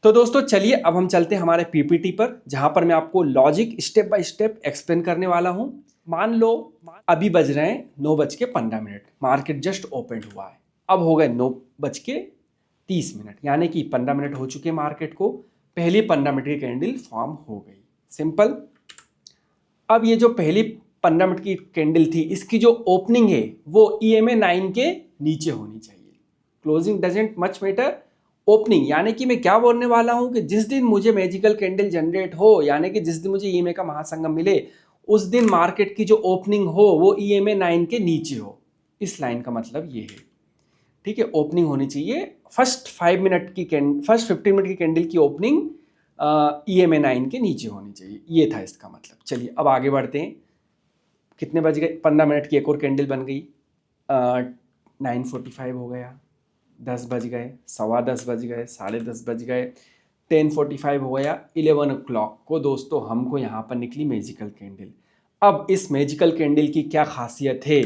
तो दोस्तों चलिए अब हम चलते हैं हमारे पीपीटी पर, जहां पर मैं आपको logic step by step explain करने वाला हूं। मान लो अभी बज रहे हैं 9:15, मार्केट जस्ट ओपन हुआ है। अब हो गए 9:30, यानी कि 15 मिनट हो चुके मार्केट को। पहली 15 मिनट की कैंडल फॉर्म हो गई, सिंपल। अब ये जो पहली 15 मिनट की कैंडल थी, इसकी जो ओपनिंग है वो EMA 9 के नीचे होनी चाहिए। Closing doesn't much matter, opening. यानी कि मैं क्या बोलने वाला हूं कि जिस दिन मुझे मैजिकल कैंडल जनरेट हो, यानी कि जिस दिन मुझे EMA का महासंगम मिले, उस दिन मार्केट की जो ओपनिंग हो वो EMA 9 के नीचे हो। इस लाइन का मतलब ये है, ठीक है। ओपनिंग होनी चाहिए फर्स्ट 15 मिनट की कैंडल की ओपनिंग EMA 9 के नीचे होनी चाहिए, ये था इसका मतलब। चलिए अब आगे बढ़ते हैं। कितने बज गए? 15 मिनट की एक और कैंडल बन गई। 9:45 हो गया, 10 बज गए, 10:15 बज गए, 10:30 बज गए, 10:45 हो गया, 11 o'clock को दोस्तों हमको यहाँ पर निकली मैजिकल कैंडल। अब इस मैजिकल कैंडल की क्या खासियत है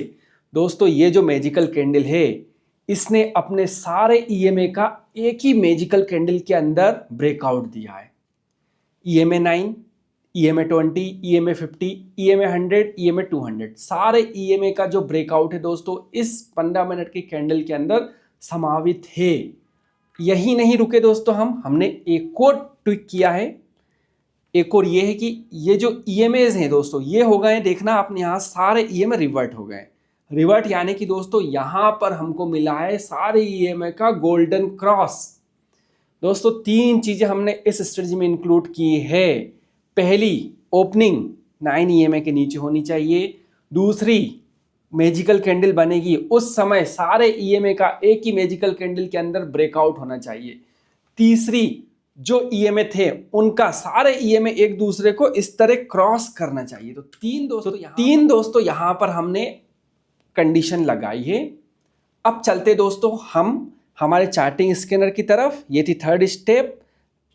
दोस्तों? ये जो मैजिकल कैंडल है, इसने अपने सारे EMA का एक ही मैजिकल कैंडल के अंदर ब्रेकआउट दिया है। EMA 9, EMA 20, EMA 50, EMA 100, EMA 200, सारे EMA का जो ब्रेकआउट है दोस्तों इस 15 मिनट की कैंडल के अंदर समावित है। यही नहीं रुके दोस्तों, हमने एक और ट्विक किया है। एक और ये है कि ये जो EMAs हैं दोस्तों, ये हो गए, देखना आपने यहाँ सारे EMA रिवर्ट हो गए। रिवर्ट यानी कि दोस्तों यहाँ पर हमको मिला है सारे EMA का गोल्डन क्रॉस। दोस्तों 3 चीजें हमने इस स्ट्रेटजी में इंक्लूड की है। पहली, ओपनिंग 9 EMA के नीचे होनी चाहिए। दूसरी, मैजिकल कैंडल बनेगी उस समय सारे EMA का एक ही मैजिकल कैंडल के अंदर ब्रेकआउट होना चाहिए। तीसरी, जो EMA थे उनका सारे EMA एक दूसरे को इस तरह क्रॉस करना चाहिए। तो तीन दोस्तों यहां पर हमने कंडीशन लगाई है। अब चलते दोस्तों हम हमारे चार्टिंग स्कैनर की तरफ। ये थी थर्ड स्टेप।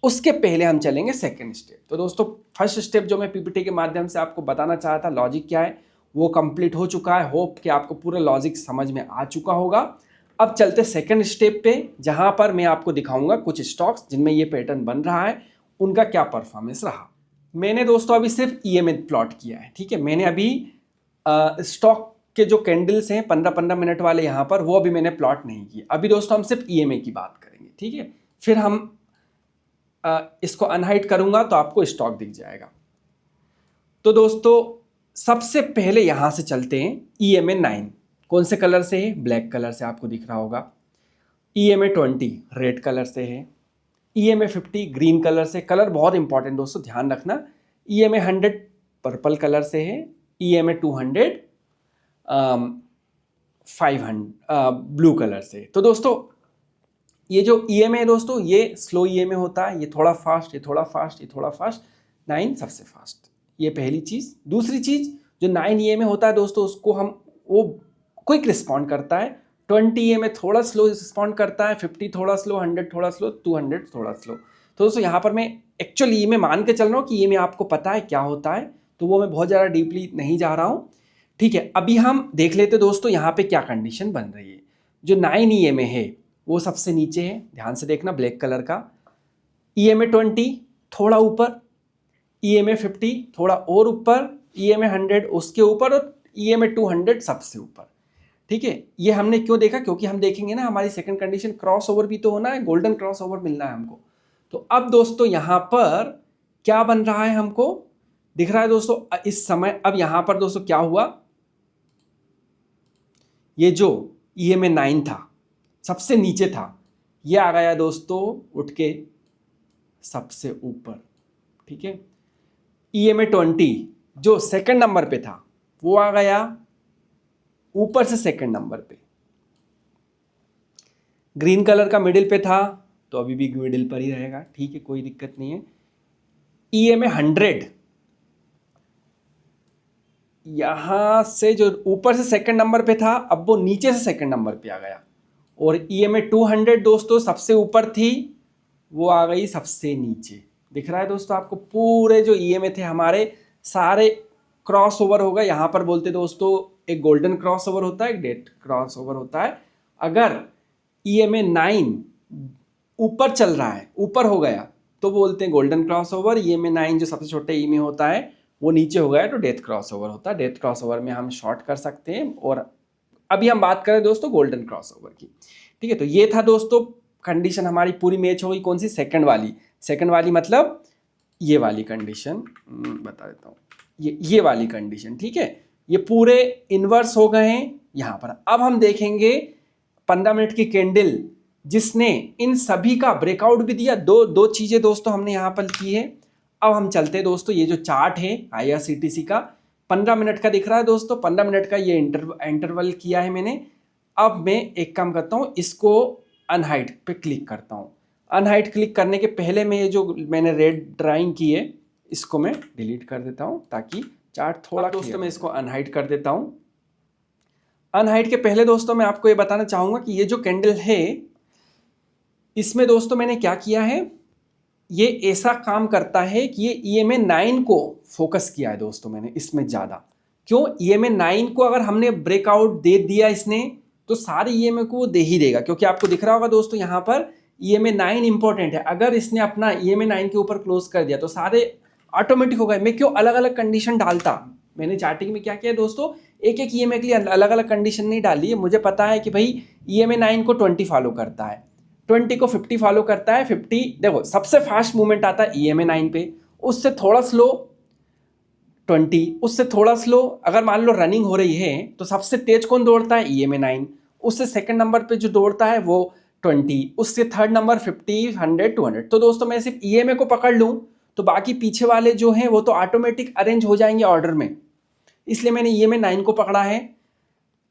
उसके पहले हम चलेंगे सेकंड स्टेप। तो दोस्तों फर्स्ट स्टेप जो मैं पीपीटी के माध्यम से आपको बताना चाहा था, लॉजिक क्या है, वो कंप्लीट हो चुका है। होप कि आपको पूरा लॉजिक समझ में आ चुका होगा। अब चलते सेकंड स्टेप पे, जहां पर मैं आपको दिखाऊंगा कुछ स्टॉक्स जिनमें ये पैटर्न बन रहा है, उनका क्या परफॉर्मेंस रहा। मैंने दोस्तों अभी सिर्फ EMA प्लॉट किया है, ठीक है। मैंने अभी स्टॉक के जो कैंडल्स हैं 15-15 मिनट वाले यहाँ पर, वो अभी मैंने प्लॉट नहीं किए। अभी दोस्तों हम सिर्फ EMA की बात करेंगे, ठीक है। फिर हम इसको अनहाइड करूंगा तो आपको स्टॉक दिख जाएगा। तो दोस्तों सबसे पहले यहां से चलते हैं EMA 9। कौन से कलर से है? ब्लैक कलर से आपको दिख रहा होगा। EMA 20 रेड कलर से है। EMA 50 ग्रीन कलर से। कलर बहुत इंपॉर्टेंट दोस्तों, ध्यान रखना। EMA 100 पर्पल कलर से है। EMA 200 500 ब्लू कलर से। तो दोस्तों ये जो EMA है दोस्तों, ये स्लो EMA होता है। ये थोड़ा फास्ट, ये थोड़ा फास्ट, ये थोड़ा फास्ट। 9 सबसे फास्ट, ये पहली चीज। दूसरी चीज, जो 9 EMA होता है दोस्तों, उसको वो क्विक रिस्पॉन्ड करता है। 20 EMA थोड़ा स्लो रिस्पॉन्ड करता है। 50 थोड़ा स्लो, 100 थोड़ा स्लो, 200 थोड़ा स्लो। तो दोस्तों यहाँ पर मैं एक्चुअली EMA मान के चल रहा हूँ कि EMA आपको पता है क्या होता है, तो वो मैं बहुत ज़्यादा डीपली नहीं जा रहा हूँ, ठीक है। अभी हम देख लेते दोस्तों यहाँ पे क्या कंडीशन बन रही है। जो 9 EMA है वो सबसे नीचे है, ध्यान से देखना, ब्लैक कलर का। EMA 20 थोड़ा ऊपर, EMA 50 थोड़ा और ऊपर, EMA 100 उसके ऊपर, और EMA 200 सबसे ऊपर, ठीक है। ये हमने क्यों देखा? क्योंकि हम देखेंगे ना हमारी सेकंड कंडीशन क्रॉस ओवर भी तो होना है, गोल्डन क्रॉस ओवर मिलना है हमको। तो अब दोस्तों यहाँ पर क्या बन रहा है, हमको दिख रहा है दोस्तों इस समय। अब यहाँ पर दोस्तों क्या हुआ, ये जो EMA 9 था, सबसे नीचे था, ये आ गया दोस्तों उठ के सबसे ऊपर, ठीक है। EMA 20 जो सेकंड नंबर पे था, वो आ गया ऊपर से सेकंड नंबर पे। ग्रीन कलर का मिडिल पे था, तो अभी भी मिडिल पर ही रहेगा, ठीक है, कोई दिक्कत नहीं है। EMA 100 यहां से जो ऊपर से सेकंड नंबर पे था, अब वो नीचे से सेकंड नंबर पे आ गया। और EMA 200 दोस्तों सबसे ऊपर थी, वो आ गई सबसे नीचे। दिख रहा है दोस्तों आपको? पूरे जो EMA थे हमारे सारे क्रॉस ओवर हो गए। यहाँ पर बोलते दोस्तों एक गोल्डन क्रॉस ओवर होता है, एक डेड क्रॉस ओवर होता है। अगर EMA 9 ऊपर चल रहा है, ऊपर हो गया तो बोलते हैं गोल्डन क्रॉसओवर। EMA 9 जो सबसे छोटे ई में होता है वो नीचे हो गया तो डेथ क्रॉसओवर होता है। डेथ क्रॉसओवर में हम शॉर्ट कर सकते हैं। और अभी हम बात करें दोस्तों गोल्डन क्रॉसओवर की, ठीक है। तो ये था दोस्तों कंडीशन हमारी पूरी मैच हो गई। कौन सी? सेकंड वाली। सेकंड वाली मतलब ये वाली कंडीशन बता देता हूँ, ये वाली कंडीशन, ठीक है। ये पूरे इन्वर्स हो गए हैं यहाँ पर। अब हम देखेंगे 15 मिनट की कैंडल जिसने इन सभी का ब्रेकआउट भी दिया। दो चीजें दोस्तों हमने यहाँ पर की है। अब हम चलते हैं दोस्तों, ये जो चार्ट है IRCTC का 15 मिनट का दिख रहा है दोस्तों, 15 मिनट का ये इंटरवल किया है मैंने। अब मैं एक काम करता हूँ, इसको अनहाइड पे क्लिक करता हूँ। अनहाइड क्लिक करने के पहले मैं ये जो मैंने रेड ड्राइंग की है इसको मैं डिलीट कर देता हूँ ताकि चार्ट थोड़ा दोस्तों मैं इसको अनहाइड कर देता हूँ। अनहाइड के पहले दोस्तों मैं आपको ये बताना चाहूँगा कि ये जो कैंडल है इसमें दोस्तों मैंने क्या किया है, ये ऐसा काम करता है कि ये EMA 9 को फोकस किया है दोस्तों मैंने इसमें ज़्यादा। क्यों? EMA 9 को अगर हमने ब्रेकआउट दे दिया इसने तो सारे EMA को वो दे ही देगा, क्योंकि आपको दिख रहा होगा दोस्तों यहाँ पर EMA 9 इंपॉर्टेंट है। अगर इसने अपना EMA 9 के ऊपर क्लोज कर दिया तो सारे ऑटोमेटिक हो गए। मैं क्यों अलग अलग कंडीशन डालता? मैंने चार्टिंग में क्या किया दोस्तों, एक एक EMA के लिए अलग अलग कंडीशन नहीं डाली है। मुझे पता है कि भाई EMA 9 को 20 फॉलो करता है, 20 को 50 फॉलो करता है। 50 देखो सबसे फास्ट मूवमेंट आता है EMA 9 पे, उससे थोड़ा स्लो 20, उससे थोड़ा स्लो अगर मान लो रनिंग हो रही है तो सबसे तेज कौन दौड़ता है? EMA 9। उससे सेकंड नंबर पे जो दौड़ता है वो 20, उससे थर्ड नंबर 50, 100, 200। तो दोस्तों मैं सिर्फ EMA को पकड़ लूँ तो बाकी पीछे वाले जो हैं वो तो ऑटोमेटिक अरेंज हो जाएंगे ऑर्डर में, इसलिए मैंने EMA 9 को पकड़ा है।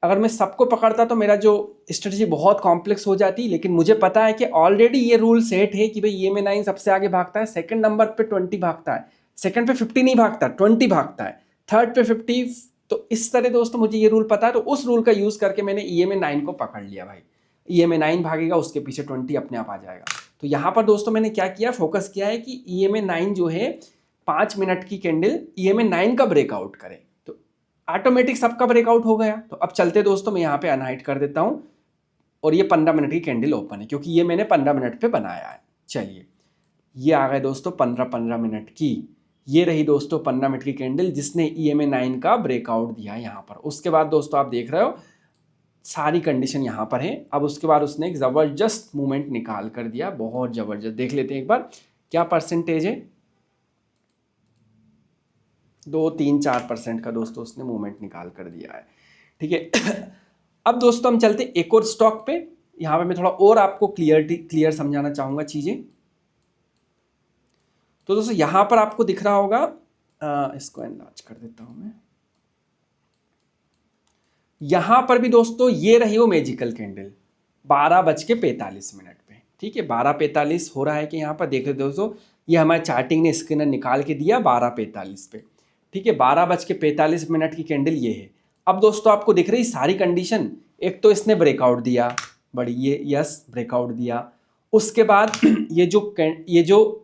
अगर मैं सबको पकड़ता तो मेरा जो स्ट्रेटजी बहुत कॉम्प्लेक्स हो जाती, लेकिन मुझे पता है कि ऑलरेडी ये रूल सेट है कि भाई EMA 9 सबसे आगे भागता है, सेकंड नंबर पे 20 भागता है, सेकंड पे 50 नहीं भागता, 20 भागता है, थर्ड पे 50। तो इस तरह दोस्तों मुझे ये रूल पता है, तो उस रूल का यूज करके मैंने EMA 9 को पकड़ लिया भाई। EMA 9 भागेगा उसके पीछे 20 अपने आप आ जाएगा। तो यहाँ पर दोस्तों मैंने क्या किया, फोकस किया है कि EMA 9 जो है 5 मिनट की कैंडल EMA 9 का ब्रेकआउट करे, तो ऑटोमेटिक सबका ब्रेकआउट हो गया। तो अब चलते दोस्तों मैं यहाँ पे अनहाइड कर देता हूँ और ये 15 मिनट की कैंडल ओपन है क्योंकि ये मैंने 15 मिनट पे बनाया है। चलिए ये आ गए दोस्तों 15 मिनट की। ये रही दोस्तों 15 मिनट की कैंडल जिसने EMA 9 का ब्रेकआउट दिया है यहाँ पर। उसके बाद दोस्तों आप देख रहे हो सारी कंडीशन यहाँ पर है। अब उसके बाद उसने एक ज़बरदस्त मूवमेंट निकाल कर दिया, बहुत ज़बरदस्त। देख लेते हैं एक बार क्या परसेंटेज है, 2-3-4% का दोस्तों उसने मूवमेंट निकाल कर दिया है, ठीक है। अब दोस्तों हम चलते एक और स्टॉक पे। यहाँ पे मैं थोड़ा और आपको क्लियर समझाना चाहूँगा चीज़ें। तो दोस्तों यहाँ पर आपको दिख रहा होगा, इसको एनलार्ज कर देता हूँ मैं। यहाँ पर भी दोस्तों ये रही वो मैजिकल कैंडल 12:45 पे, ठीक है। 12:45 हो रहा है कि यहाँ पर देख लेते दोस्तों, ये हमारे चार्टिंग ने स्क्रीनर निकाल के दिया 12:45 पे, ठीक है। 12:45 की कैंडल ये है। अब दोस्तों आपको दिख रही सारी कंडीशन, एक तो इसने ब्रेकआउट दिया, बड़ी ये यस ब्रेकआउट दिया। उसके बाद ये जो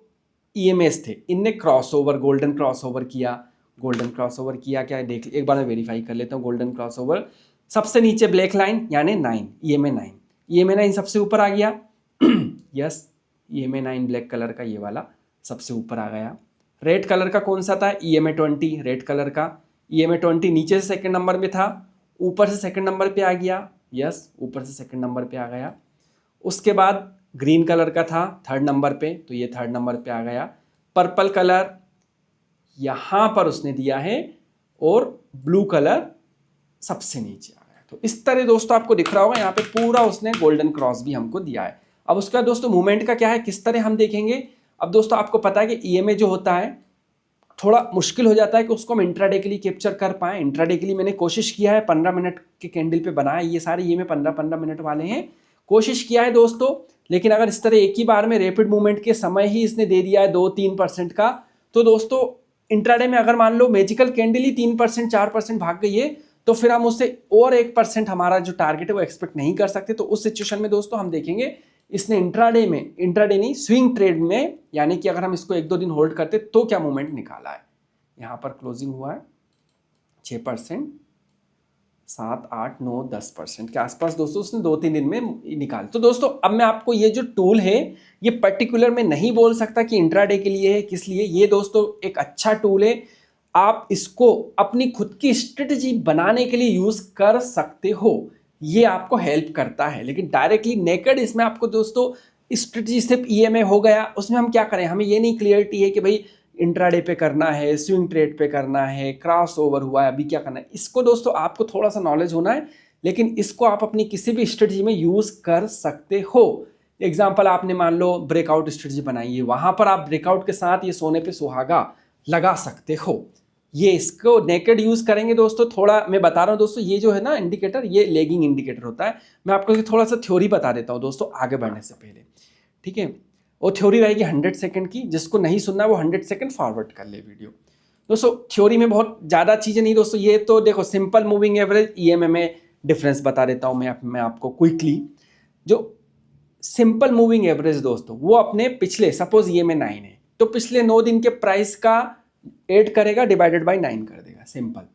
EMAs थे इनने क्रॉसओवर, गोल्डन क्रॉसओवर किया। गोल्डन क्रॉसओवर किया क्या देख एक बार मैं वेरीफाई कर लेता हूँ। गोल्डन क्रॉसओवर सबसे नीचे ब्लैक लाइन यानी 9, EMA 9 सबसे ऊपर आ गया। यस EMA 9 ब्लैक कलर का ये वाला सबसे ऊपर आ गया। रेड कलर का कौन सा था? EMA 20 रेड कलर का। EMA 20 नीचे से सेकंड नंबर पे था, ऊपर से सेकंड नंबर पे आ गया। यस ऊपर से सेकंड नंबर पे आ गया। उसके बाद ग्रीन कलर का था थर्ड नंबर पे, तो ये थर्ड नंबर पे आ गया। पर्पल कलर यहाँ पर उसने दिया है और ब्लू कलर सबसे नीचे आ गया। तो इस तरह दोस्तों आपको दिख रहा होगा यहाँ पे पूरा उसने गोल्डन क्रॉस भी हमको दिया है। अब उसके बाद दोस्तों मूवमेंट का क्या है, किस तरह हम देखेंगे। अब दोस्तों आपको पता है कि EMA जो होता है थोड़ा मुश्किल हो जाता है कि उसको हम इंट्राडे के लिए कैप्चर कर पाएँ। इंट्राडे के लिए मैंने कोशिश किया है, 15 मिनट के कैंडल पे बनाया। ये सारे EMA 15-15 मिनट वाले हैं, कोशिश किया है दोस्तों। लेकिन अगर इस तरह एक ही बार में रैपिड मूवमेंट के समय ही इसने दे दिया है 2-3% का, तो दोस्तों इंट्राडे में अगर मान लो मैजिकल कैंडल ही 3% 4% भाग गई है तो फिर हम उससे और 1% हमारा जो टारगेट है वो एक्सपेक्ट नहीं कर सकते। तो उस सिचुएशन में दोस्तों हम देखेंगे इसने इंट्राडे नहीं स्विंग ट्रेड में, यानी कि अगर हम इसको 1-2 दिन होल्ड करते तो क्या मूवमेंट निकाला है। यहाँ पर क्लोजिंग हुआ है 6%, 7, 8, 9, 10% के आसपास दोस्तों उसने 2-3 दिन में निकाल। तो दोस्तों अब मैं आपको ये जो टूल है ये पर्टिकुलर में नहीं बोल सकता कि इंट्राडे के लिए है, किस लिए। ये दोस्तों एक अच्छा टूल है, आप इसको अपनी खुद की स्ट्रेटजी बनाने के लिए यूज कर सकते हो, ये आपको हेल्प करता है। लेकिन डायरेक्टली नेकेड इसमें आपको दोस्तों स्ट्रेटजी सिर्फ ईएमए हो गया, उसमें हम क्या करें, हमें ये नहीं क्लियरिटी है कि भाई इंट्राडे पे करना है, स्विंग ट्रेड पे करना है, क्रॉस ओवर हुआ है, अभी क्या करना है। इसको दोस्तों आपको थोड़ा सा नॉलेज होना है, लेकिन इसको आप अपनी किसी भी स्ट्रेटजी में यूज कर सकते हो। एग्जाम्पल आपने मान लो ब्रेकआउट स्ट्रेटजी बनाई है, वहां पर आप ब्रेकआउट के साथ ये सोने पे सुहागा लगा सकते हो। ये इसको नेकेड यूज करेंगे दोस्तों। थोड़ा मैं बता रहा हूँ दोस्तों, ये जो है ना इंडिकेटर, ये लेगिंग इंडिकेटर होता है। मैं आपको थोड़ा सा थ्योरी बता देता हूँ दोस्तों आगे बढ़ने से पहले, ठीक है। वो थ्योरी रहेगी 100 सेकंड की, जिसको नहीं सुनना वो 100 सेकंड फॉरवर्ड कर ले वीडियो। दोस्तों थ्योरी में बहुत ज़्यादा चीज़ें नहीं दोस्तों, ये तो देखो सिंपल मूविंग एवरेज ईएमए में डिफरेंस बता देता हूँ मैं आपको क्विकली। जो सिंपल मूविंग एवरेज दोस्तों वो अपने पिछले, सपोज ईएमए 9 है तो पिछले 9 दिन के प्राइस का 8 करेगा, डिवाइडेड बाई 9 कर देगा, सिंपल।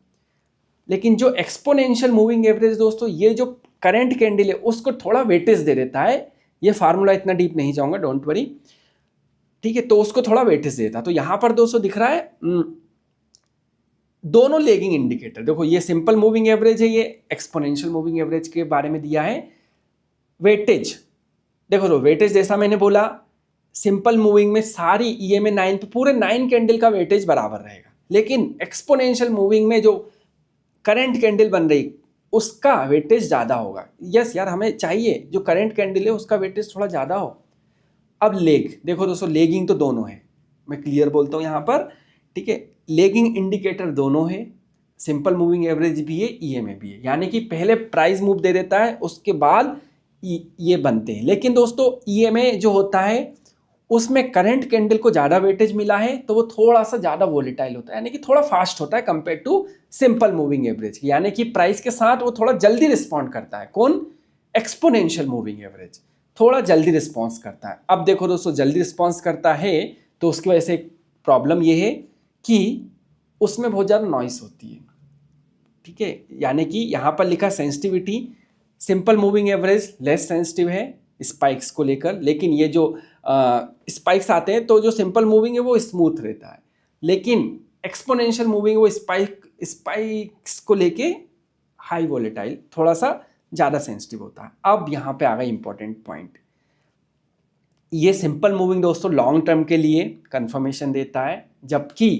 लेकिन जो एक्सपोनेंशियल मूविंग एवरेज दोस्तों, ये जो करंट कैंडल है उसको थोड़ा वेटेज दे देता है। ये फार्मूला इतना डीप नहीं जाऊंगा, डोंट वरी, ठीक है। तो उसको थोड़ा वेटेज देता, तो यहां पर दोस्तों दिख रहा है दोनों लेगिंग इंडिकेटर। देखो ये सिंपल मूविंग एवरेज है, ये एक्सपोनेंशियल मूविंग एवरेज के बारे में दिया है। वेटेज देखो, तो वेटेज जैसा मैंने बोला, सिंपल मूविंग में सारी ईएमए 9 पे पूरे 9 कैंडल का वेटेज बराबर रहेगा, लेकिन एक्सपोनेंशियल मूविंग में जो करंट कैंडल बन रही उसका वेटेज ज़्यादा होगा। यस यार, हमें चाहिए जो करंट कैंडल है उसका वेटेज थोड़ा ज़्यादा हो। अब लेग देखो दोस्तों, लेगिंग तो दोनों है, मैं क्लियर बोलता हूँ यहाँ पर, ठीक है। लेगिंग इंडिकेटर दोनों है, सिंपल मूविंग एवरेज भी है, ईएमए भी है। यानी कि पहले प्राइस मूव दे देता है, उसके बाद ये बनते हैं। लेकिन दोस्तों ईएमए जो होता है उसमें करंट कैंडल को ज़्यादा वेटेज मिला है, तो वो थोड़ा सा ज़्यादा वोलेटाइल होता है, यानी कि थोड़ा फास्ट होता है compare to simple moving average. यानी कि प्राइस के साथ वो थोड़ा जल्दी रिस्पॉन्ड करता है। कौन? एक्सपोनेंशियल मूविंग एवरेज थोड़ा जल्दी रिस्पॉन्स करता है। अब देखो दोस्तों, जल्दी रिस्पॉन्स करता है तो उसकी वजह से एक प्रॉब्लम ये है कि उसमें बहुत ज़्यादा नॉइस होती है, ठीक है। यानी कि यहाँ पर लिखा sensitivity, simple moving average less sensitive है स्पाइक्स को लेकर, लेकिन ये जो स्पाइक्स आते हैं तो जो सिंपल मूविंग है वो स्मूथ रहता है, लेकिन एक्सपोनेंशियल मूविंग वो स्पाइक्स को लेके हाई वोलेटाइल, थोड़ा सा ज़्यादा सेंसिटिव होता है। अब यहाँ पे आ गया इंपॉर्टेंट पॉइंट, ये सिंपल मूविंग दोस्तों लॉन्ग टर्म के लिए कंफर्मेशन देता है, जबकि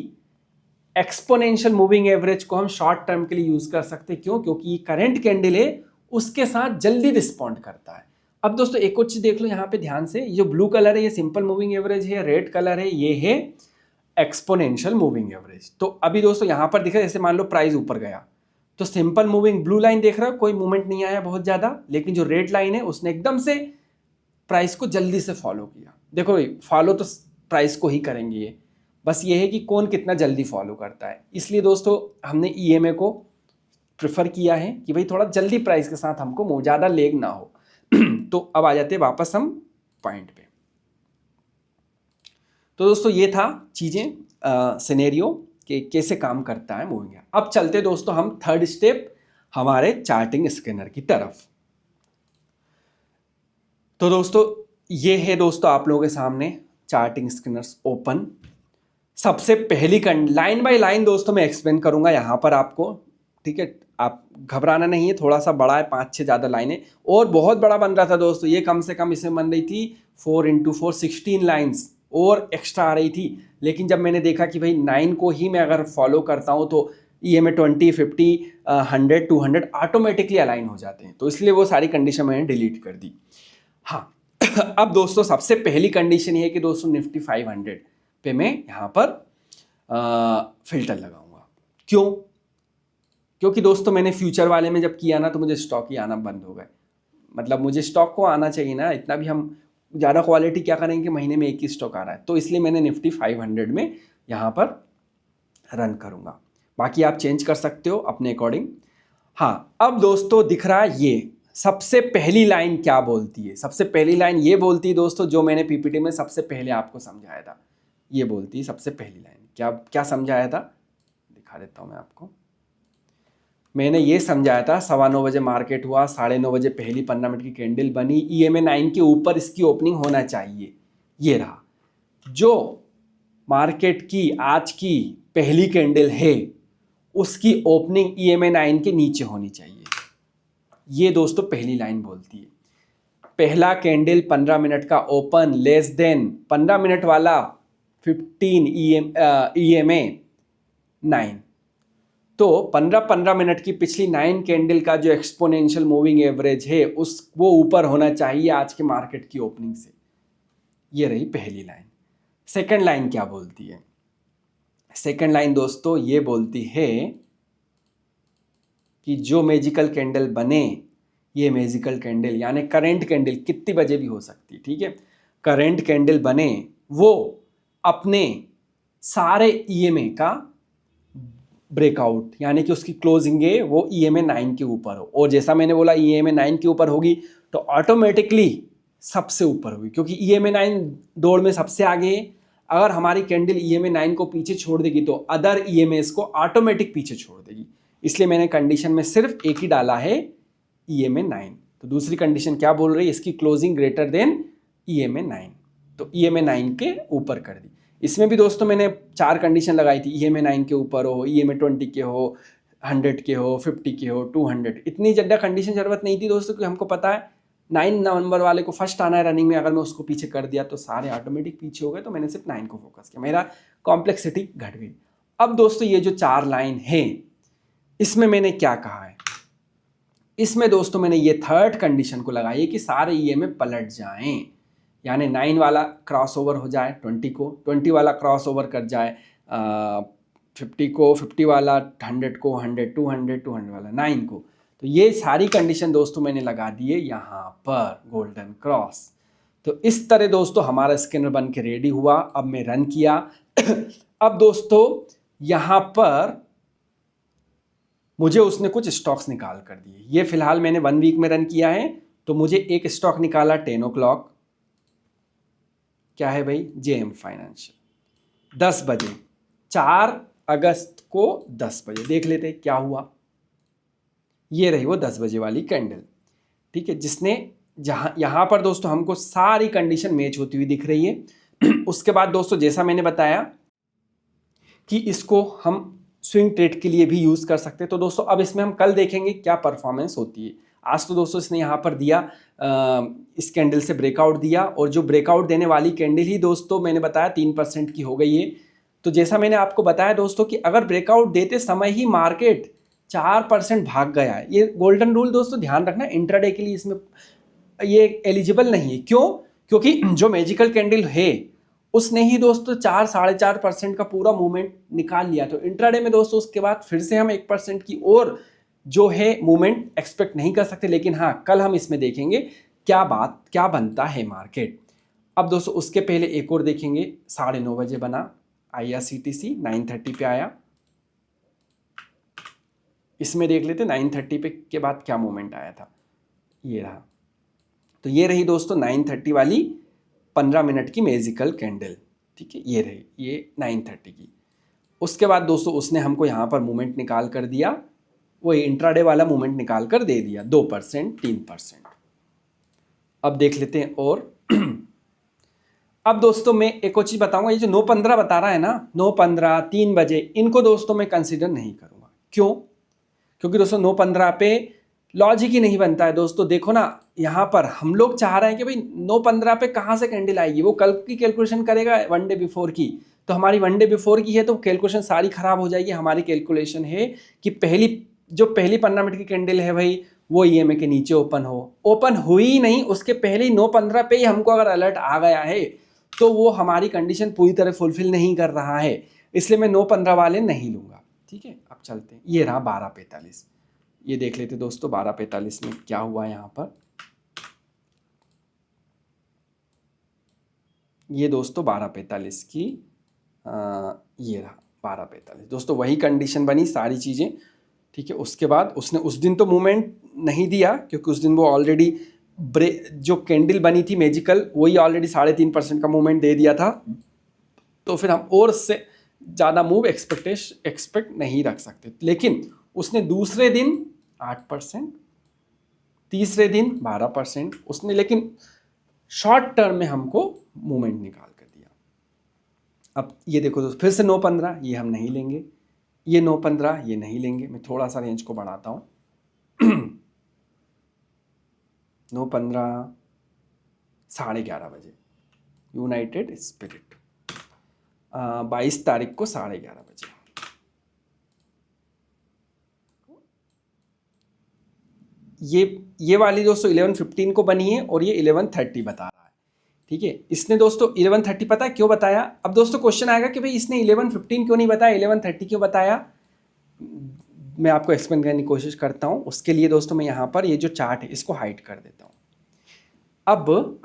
एक्सपोनेंशियल मूविंग एवरेज को हम शॉर्ट टर्म के लिए यूज कर सकते हैं। क्यों? क्योंकि करंट कैंडल है उसके साथ जल्दी रिस्पॉन्ड करता है। अब दोस्तों एक और चीज देख लो यहाँ पे ध्यान से, ये जो ब्लू कलर है ये सिंपल मूविंग एवरेज है, रेड कलर है ये है एक्सपोनेंशियल मूविंग एवरेज। तो अभी दोस्तों यहाँ पर दिख रहा है, जैसे मान लो प्राइस ऊपर गया तो सिंपल मूविंग ब्लू लाइन देख रहा हो, कोई मूवमेंट नहीं आया बहुत ज्यादा, लेकिन जो रेड लाइन है उसने एकदम से प्राइस को जल्दी से फॉलो किया। देखो भाई, फॉलो तो प्राइस को ही करेंगे ये, बस ये है कि कौन कितना जल्दी फॉलो करता है। इसलिए दोस्तों हमने ईएमए को प्रेफर किया है कि भाई थोड़ा जल्दी प्राइस के साथ हमको ज़्यादा लेग ना हो। तो अब आ जाते हैं वापस हम पॉइंट पे। तो दोस्तों ये था चीज़ें सिनेरियो कि कैसे काम करता है मूविंग। अब चलते दोस्तों हम थर्ड स्टेप हमारे चार्टिंग स्कैनर की तरफ। तो दोस्तों ये है दोस्तों आप लोगों के सामने चार्टिंग स्कैनर्स ओपन। सबसे पहली लाइन बाय लाइन दोस्तों मैं एक्सप्लेन करूंगा यहाँ पर आपको, ठीक है। आप घबराना नहीं है, थोड़ा सा बड़ा है, 5-6 ज़्यादा लाइनें, और बहुत बड़ा बन रहा था दोस्तों ये, कम से कम इसमें बन रही थी 4x4 16 लाइन्स और एक्स्ट्रा आ रही थी। लेकिन जब मैंने देखा कि भाई 9 को ही मैं अगर फॉलो करता हूँ तो ईएमए 20, 50, 100, 200 ऑटोमेटिकली अलाइन हो जाते हैं, तो इसलिए वो सारी कंडीशन मैंने डिलीट कर दी। हाँ अब दोस्तों सबसे पहली कंडीशन ये है कि दोस्तों निफ्टी 500 पे मैं यहाँ पर फिल्टर लगाऊंगा। क्यों? क्योंकि दोस्तों मैंने फ्यूचर वाले में जब किया ना तो मुझे स्टॉक ही आना बंद हो गए। मतलब मुझे स्टॉक को आना चाहिए ना, इतना भी हम ज़्यादा क्वालिटी क्या करेंगे, महीने में एक ही स्टॉक आ रहा है, तो इसलिए मैंने निफ्टी 500 में यहाँ पर रन करूँगा। बाकी आप चेंज कर सकते हो अपने अकॉर्डिंग। हाँ अब दोस्तों दिख रहा है ये सबसे पहली लाइन क्या बोलती है। सबसे पहली लाइन ये बोलती है दोस्तों, जो मैंने पीपीटी में सबसे पहले आपको समझाया था, ये बोलती है सबसे पहली लाइन। क्या समझाया था, दिखा देता हूँ मैं आपको। मैंने ये समझाया था 9:15 बजे मार्केट हुआ, 9:30 बजे पहली 15 मिनट की कैंडल बनी, EMA 9 के ऊपर इसकी ओपनिंग होना चाहिए। ये रहा जो मार्केट की आज की पहली कैंडल है, उसकी ओपनिंग EMA 9 के नीचे होनी चाहिए। ये दोस्तों पहली लाइन बोलती है। पहला कैंडल 15 मिनट का ओपन लेस देन 15 मिनट वाला 15 EMA 9, तो 15 मिनट की पिछली 9 कैंडल का जो एक्सपोनेंशियल मूविंग एवरेज है वो ऊपर होना चाहिए आज के मार्केट की ओपनिंग से। ये रही पहली लाइन। सेकंड लाइन क्या बोलती है? सेकंड लाइन दोस्तों ये बोलती है कि जो मैजिकल कैंडल बने, ये मैजिकल कैंडल यानी करंट कैंडल कितनी बजे भी हो सकती है, ठीक है, करंट कैंडल बने वो अपने सारे EMA का ब्रेकआउट यानी कि उसकी क्लोजिंग है वो EMA 9 के ऊपर हो। और जैसा मैंने बोला EMA 9 के ऊपर होगी तो ऑटोमेटिकली सबसे ऊपर होगी, क्योंकि EMA 9 दौड़ में सबसे आगे है। अगर हमारी कैंडल EMA 9 को पीछे छोड़ देगी तो अदर EMAs को ऑटोमेटिक पीछे छोड़ देगी। इसलिए मैंने कंडीशन में सिर्फ एक ही डाला है EMA 9। तो दूसरी कंडीशन क्या बोल रही है? इसकी क्लोजिंग ग्रेटर देन EMA 9, तो EMA 9 के ऊपर कर दी। इसमें भी दोस्तों मैंने 4 कंडीशन लगाई थी, EMA 9 के ऊपर हो, EMA 20 के हो, 100 के हो, 50 के हो, 200। इतनी ज़्यादा कंडीशन ज़रूरत नहीं थी दोस्तों, क्योंकि हमको पता है 9 नंबर वाले को फर्स्ट आना है रनिंग में। अगर मैं उसको पीछे कर दिया तो सारे ऑटोमेटिक पीछे हो गए, तो मैंने सिर्फ 9 को फोकस किया, मेरा कॉम्प्लेक्सिटी घट गई। अब दोस्तों ये जो 4 लाइन है इसमें मैंने क्या कहा है? इसमें दोस्तों मैंने ये थर्ड कंडीशन को लगाई है कि सारे EMA पलट जाएं, यानी 9 वाला क्रॉस ओवर हो जाए 20 को, 20 वाला क्रॉस ओवर कर जाए 50 को, 50 वाला 100 को, 100 200 200 वाला 9 को। तो ये सारी कंडीशन दोस्तों मैंने लगा दी है यहाँ पर गोल्डन क्रॉस। तो इस तरह दोस्तों हमारा स्कैनर बन के रेडी हुआ। अब मैं रन किया अब दोस्तों यहाँ पर मुझे उसने कुछ स्टॉक्स निकाल कर दिए। ये फिलहाल मैंने 1 वीक में रन किया है, तो मुझे एक स्टॉक निकाला 10 o'clock, क्या है भाई? JM फाइनेंशियल, 10 बजे, 4 अगस्त को 10 बजे। देख लेते क्या हुआ। ये रही वो 10 बजे वाली कैंडल, ठीक है, जिसने जहां यहां पर दोस्तों हमको सारी कंडीशन मैच होती हुई दिख रही है। उसके बाद दोस्तों जैसा मैंने बताया कि इसको हम स्विंग ट्रेड के लिए भी यूज कर सकते हैं। तो दोस्तों अब इसमें हम कल देखेंगे क्या परफॉर्मेंस होती है। आज तो दोस्तों इसने यहाँ पर दिया, इस कैंडल से ब्रेकआउट दिया, और जो ब्रेकआउट देने वाली कैंडल ही दोस्तों मैंने बताया 3% की हो गई है। तो जैसा मैंने आपको बताया दोस्तों कि अगर ब्रेकआउट देते समय ही मार्केट 4% भाग गया है, ये गोल्डन रूल दोस्तों ध्यान रखना, इंट्राडे के लिए इसमें ये एलिजिबल नहीं है। क्यों? क्योंकि जो मैजिकल कैंडल है उसने ही दोस्तों 4-4.5% का पूरा मूवमेंट निकाल लिया। तो इंट्राडे में दोस्तों उसके बाद फिर से हम 1% की और जो है मूवमेंट एक्सपेक्ट नहीं कर सकते। लेकिन हाँ, कल हम इसमें देखेंगे क्या बनता है मार्केट। अब दोस्तों उसके पहले एक और देखेंगे, 9:30 बजे बना IRCTC, 9:30 पे आया। इसमें देख लेते 9:30 पे के बाद क्या मूवमेंट आया था। ये रहा, तो ये रही दोस्तों 9:30 वाली 15 मिनट की मैजिकल कैंडल, ठीक है, ये रही, ये 9:30 की। उसके बाद दोस्तों उसने हमको यहाँ पर मूवमेंट निकाल कर दिया, वो इंट्राडे वाला मूवमेंट निकाल कर दे दिया 2%, 3%। अब देख लेते हैं और अब दोस्तों मैं एक और चीज़ बताऊंगा, ये जो 9:15 बता रहा है ना, 9:15, 3 बजे, इनको दोस्तों मैं कंसिडर नहीं करूँगा। क्यों? क्योंकि दोस्तों 9:15 पे लॉजिक ही नहीं बनता है। दोस्तों देखो ना, यहाँ पर हम लोग चाह रहे हैं कि भाई 9:15 पे कहाँ से कैंडल आएगी, वो कल की कैलकुलेशन करेगा 1 डे बिफोर की। तो हमारी 1 डे बिफोर की है तो कैलकुलेशन सारी खराब हो जाएगी। हमारी कैलकुलेशन है कि पहली 15 मिनट की कैंडल है भाई, वो EMA के नीचे ओपन हुई नहीं, उसके पहले ही 9:15 पे ही हमको अगर अलर्ट आ गया है तो वो हमारी कंडीशन पूरी तरह फुलफिल नहीं कर रहा है। इसलिए मैं 9:15 वाले नहीं लूँगा, ठीक है। अब चलते हैं, ये रहा 12:45, ये देख लेते दोस्तों 12:45 में क्या हुआ यहाँ पर। ये दोस्तों 12:45 की ये रहा 12:45 दोस्तों, वही कंडीशन बनी सारी चीज़ें, ठीक है। उसके बाद उसने उस दिन तो मूवमेंट नहीं दिया, क्योंकि उस दिन वो ऑलरेडी जो कैंडल बनी थी मैजिकल, वही ऑलरेडी 3.5% का मूवमेंट दे दिया था। तो फिर हम और उससे ज़्यादा मूव एक्सपेक्ट नहीं रख सकते। लेकिन उसने दूसरे दिन 8%, तीसरे दिन 12% उसने, लेकिन शॉर्ट टर्म में हमको मूवमेंट निकाल कर दिया। अब ये देखो दोस्तों, फिर से 9-15 ये हम नहीं लेंगे, ये 9-15 ये नहीं लेंगे। मैं थोड़ा सा रेंज को बढ़ाता हूँ 9-15 11:30 बजे यूनाइटेड स्पिरिट, 22 तारीख को 11:30 बजे। ये वाली दोस्तों 11:15 को बनी है और ये 11:30 बता रहा है, ठीक है। इसने दोस्तों 11:30 पता है क्यों बताया? अब दोस्तों क्वेश्चन आएगा कि भाई इसने 11:15 क्यों नहीं बताया, 11:30 क्यों बताया? मैं आपको एक्सप्लेन करने की कोशिश करता हूँ। उसके लिए दोस्तों मैं यहाँ पर ये जो चार्ट है इसको हाइड कर देता हूँ। अब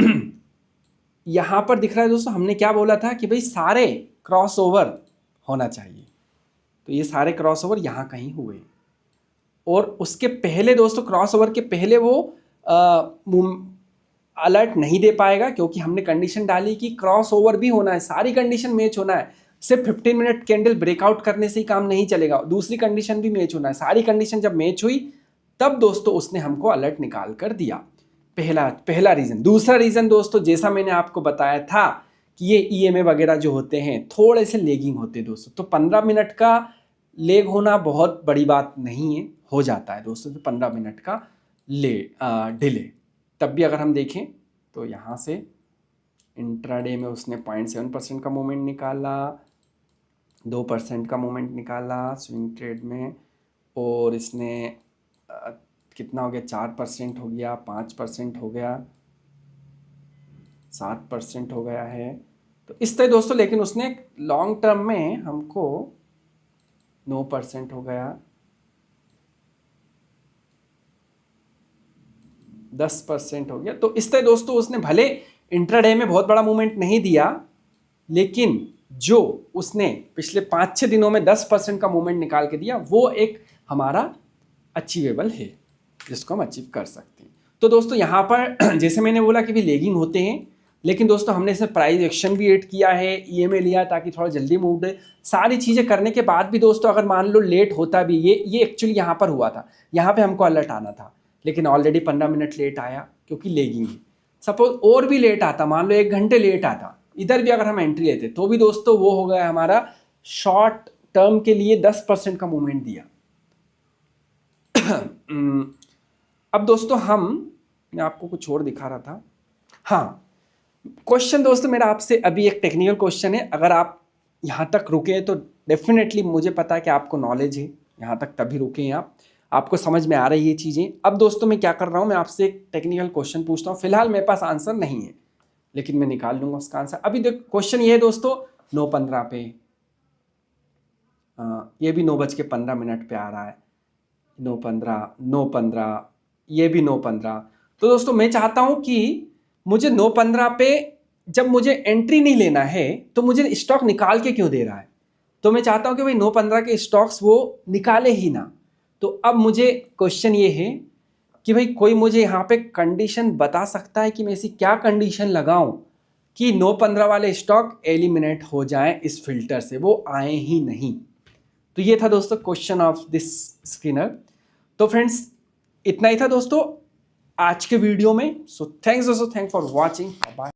यहाँ पर दिख रहा है दोस्तों, हमने क्या बोला था कि भाई सारे क्रॉसओवर होना चाहिए, तो ये सारे क्रॉसओवर यहाँ कहीं हुए। और उसके पहले दोस्तों, क्रॉसओवर के पहले वो अलर्ट नहीं दे पाएगा, क्योंकि हमने कंडीशन डाली कि क्रॉसओवर भी होना है, सारी कंडीशन मैच होना है। सिर्फ 15 मिनट कैंडल ब्रेकआउट करने से ही काम नहीं चलेगा, दूसरी कंडीशन भी मैच होना है। सारी कंडीशन जब मैच हुई तब दोस्तों उसने हमको अलर्ट निकाल कर दिया। पहला रीज़न। दूसरा रीज़न दोस्तों, जैसा मैंने आपको बताया था कि ये EMA वगैरह जो होते हैं थोड़े से लेगिंग होते हैं दोस्तों, तो 15 मिनट का लेग होना बहुत बड़ी बात नहीं है, हो जाता है दोस्तों, तो 15 मिनट का डिले। तब भी अगर हम देखें तो यहाँ से इंट्राडे में उसने 0.7% का मूवमेंट निकाला, 2% का मूवमेंट निकाला स्विंग ट्रेड में, और इसने कितना हो गया, 4% हो गया, 5% हो गया, 7% हो गया है। तो इस तरह दोस्तों, लेकिन उसने लॉन्ग टर्म में हमको 9% हो गया, 10% हो गया। तो इस तरह दोस्तों उसने भले इंट्राडे में बहुत बड़ा मूवमेंट नहीं दिया, लेकिन जो उसने पिछले 5-6 दिनों में 10% का मूवमेंट निकाल के दिया, वो एक हमारा अचीवेबल है, जिसको हम अचीव कर सकते हैं। तो दोस्तों यहाँ पर जैसे मैंने बोला कि भी लेगिंग होते हैं, लेकिन दोस्तों हमने इसमें प्राइस एक्शन भी ऐड किया है, EMA लिया ताकि थोड़ा जल्दी मूव दे। सारी चीज़ें करने के बाद भी दोस्तों अगर मान लो लेट होता भी, ये एक्चुअली यहाँ पर हुआ था, यहाँ पे हमको अलर्ट आना था, लेकिन ऑलरेडी 15 मिनट लेट आया क्योंकि लेगिंग है। सपोज और भी लेट आता, मान लो 1 घंटे लेट आता, इधर भी अगर हम एंट्री लेते तो भी दोस्तों वो हो गया हमारा शॉर्ट टर्म के लिए 10% का मूवमेंट दिया। अब दोस्तों मैं आपको कुछ और दिखा रहा था। हाँ, क्वेश्चन दोस्तों मेरा आपसे अभी एक टेक्निकल क्वेश्चन है। अगर आप यहाँ तक रुके तो डेफिनेटली मुझे पता है कि आपको नॉलेज है, यहाँ तक तभी रुके हैं आपको समझ में आ रही है चीज़ें। अब दोस्तों मैं क्या कर रहा हूँ, मैं आपसे एक टेक्निकल क्वेश्चन पूछता हूँ। फिलहाल मेरे पास आंसर नहीं है, लेकिन मैं निकाल लूँगा उसका आंसर। अभी क्वेश्चन ये है दोस्तों, 9:15 पे, ये भी 9:15 पे आ रहा है, 9:15, ये भी 9:15। तो दोस्तों मैं चाहता हूँ कि मुझे 9:15 पे जब मुझे एंट्री नहीं लेना है तो मुझे स्टॉक निकाल के क्यों दे रहा है? तो मैं चाहता हूँ कि भाई 9:15 के स्टॉक्स वो निकाले ही ना। तो अब मुझे क्वेश्चन ये है कि भाई कोई मुझे यहाँ पे कंडीशन बता सकता है कि मैं ऐसी क्या कंडीशन लगाऊं कि 9:15 वाले स्टॉक एलिमिनेट हो जाएं इस फिल्टर से, वो आए ही नहीं। तो ये था दोस्तों क्वेश्चन ऑफ दिस स्क्रीनर। तो फ्रेंड्स इतना ही था दोस्तों आज के वीडियो में। So thanks for watching, bye.